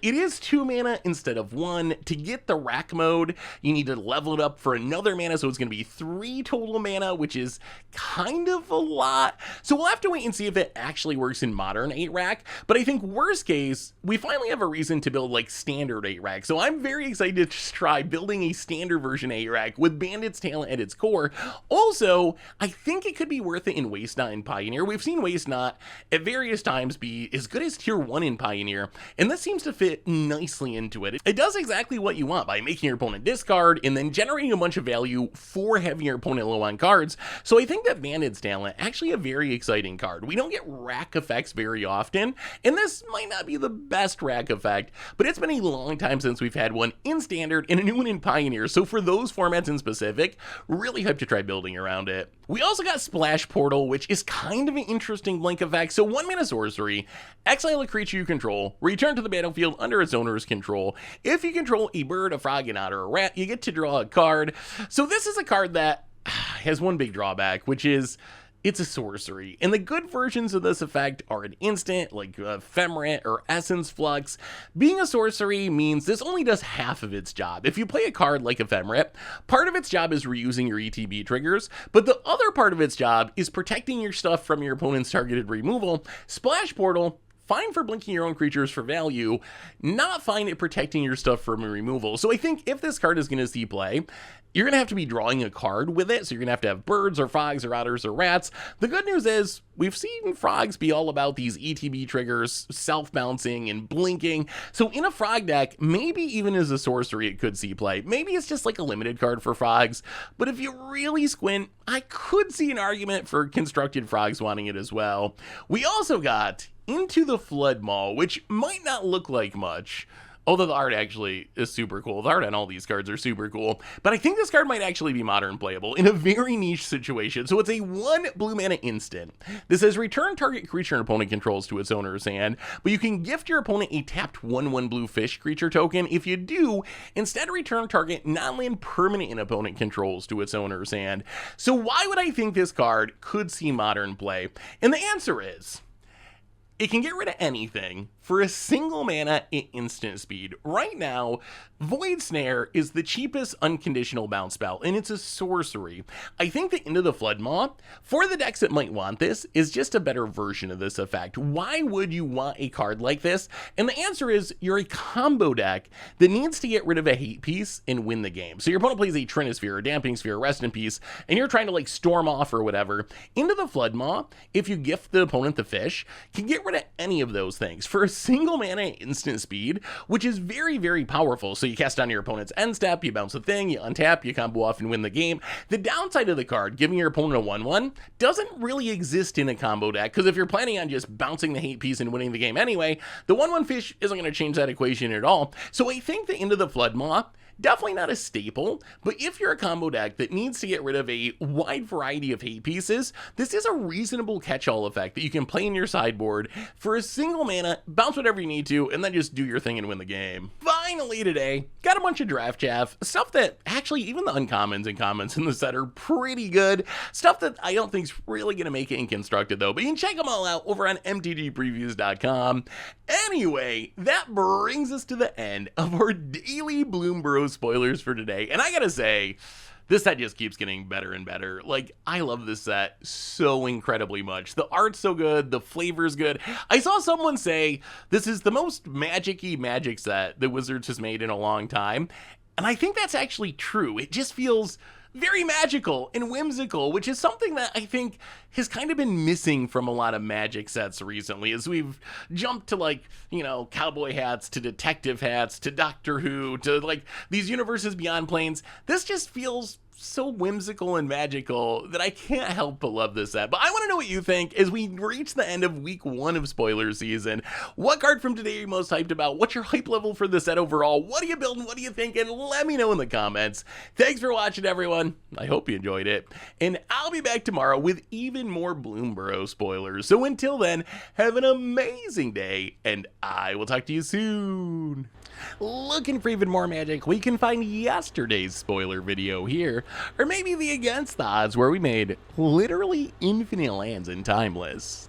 It is 2 mana instead of 1. To get the rack mode, you need to level it up for another mana, so it's going to be 3 total mana, which is kind of a lot. So we'll have to wait and see if it actually works in modern 8-rack, but I think worst case, we finally have a reason to build like standard 8-rack. So I'm very excited to try building a standard version 8-rack with Bandit's Talent at its core. Also, I think it could be worth it in Waste Not and Pioneer. We've seen Waste Not at various times be as good as tier 1 in Pioneer, and this seems to fit nicely into it. It does exactly what you want by making your opponent discard and then generating a bunch of value for having your opponent low on cards. So I think that Bandit's Talent actually a very exciting card. We don't get rack effects very often, and this might not be the best rack effect, but it's been a long time since we've had one in Standard and a new one in Pioneer. So for those formats in specific, really hyped to try building around it. We also got Splash Portal, which is kind of an interesting blink effect. So 1 mana sorcery, exile a creature you control, return to the battlefield under its owner's control. If you control a bird, a frog, an otter, or a rat, you get to draw a card. So this is a card that has one big drawback, which is it's a sorcery, and the good versions of this effect are an instant, like Ephemerate or Essence Flux. Being a sorcery means this only does half of its job. If you play a card like Ephemerate, part of its job is reusing your ETB triggers, but the other part of its job is protecting your stuff from your opponent's targeted removal. Splash Portal fine for blinking your own creatures for value, not fine at protecting your stuff from removal. So I think if this card is going to see play, you're going to have to be drawing a card with it, so you're going to have birds or frogs or otters or rats. The good news is, we've seen frogs be all about these ETB triggers, self-bouncing and blinking, so in a frog deck, maybe even as a sorcery it could see play. Maybe it's just like a limited card for frogs, but if you really squint, I could see an argument for constructed frogs wanting it as well. We also got Into the Flood Maw, which might not look like much, although the art actually is super cool. The art on all these cards are super cool. But I think this card might actually be modern playable in a very niche situation. So it's a 1 blue mana instant. This says return target creature an opponent controls to its owner's hand, but you can gift your opponent a tapped 1/1 blue fish creature token. If you do, instead return target non-land permanent an opponent controls to its owner's hand. So why would I think this card could see modern play? And the answer is, it can get rid of anything for a single mana at instant speed. Right now, Void Snare is the cheapest unconditional bounce spell, and it's a sorcery. I think that Into the Flood Maw, for the decks that might want this, is just a better version of this effect. Why would you want a card like this? And the answer is, you're a combo deck that needs to get rid of a hate piece and win the game. So your opponent plays a Trinisphere, a Damping Sphere, Rest in Peace, and you're trying to like storm off or whatever. Into the Flood Maw, if you gift the opponent the fish, can get rid of any of those things for a single mana instant speed, which is very, very powerful. So you cast on your opponent's end step, you bounce a thing, you untap, you combo off and win the game. The downside of the card, giving your opponent a 1/1, doesn't really exist in a combo deck, because if you're planning on just bouncing the hate piece and winning the game anyway, the 1/1 fish isn't going to change that equation at all. So I think that Into the Flood Maw, definitely not a staple, but if you're a combo deck that needs to get rid of a wide variety of hate pieces, this is a reasonable catch-all effect that you can play in your sideboard for a single mana, bounce whatever you need to, and then just do your thing and win the game. Finally today, got a bunch of draft chaff, stuff that actually even the uncommons and commons in the set are pretty good, stuff that I don't think's really going to make it in Constructed though, but you can check them all out over on MTGPreviews.com. Anyway, that brings us to the end of our daily Bloomburrow spoilers for today, and I gotta say, this set just keeps getting better and better. Like, I love this set so incredibly much. The art's so good, the flavor's good. I saw someone say this is the most magic-y magic set that Wizards has made in a long time, and I think that's actually true. It just feels very magical and whimsical, which is something that I think has kind of been missing from a lot of Magic sets recently, as we've jumped to, like, you know, cowboy hats, to detective hats, to Doctor Who, to, like, these universes beyond planes. This just feels so whimsical and magical that I can't help but love this set. But I want to know what you think as we reach the end of week 1 of spoiler season. What card from today are you most hyped about? What's your hype level for the set overall? What are you building? What do you think? And let me know in the comments. Thanks for watching, everyone. I hope you enjoyed it. And I'll be back tomorrow with even more Bloomburrow spoilers. So until then, have an amazing day, and I will talk to you soon. Looking for even more magic? We can find yesterday's spoiler video here, or maybe the Against the Odds, where we made literally infinite lands in Timeless.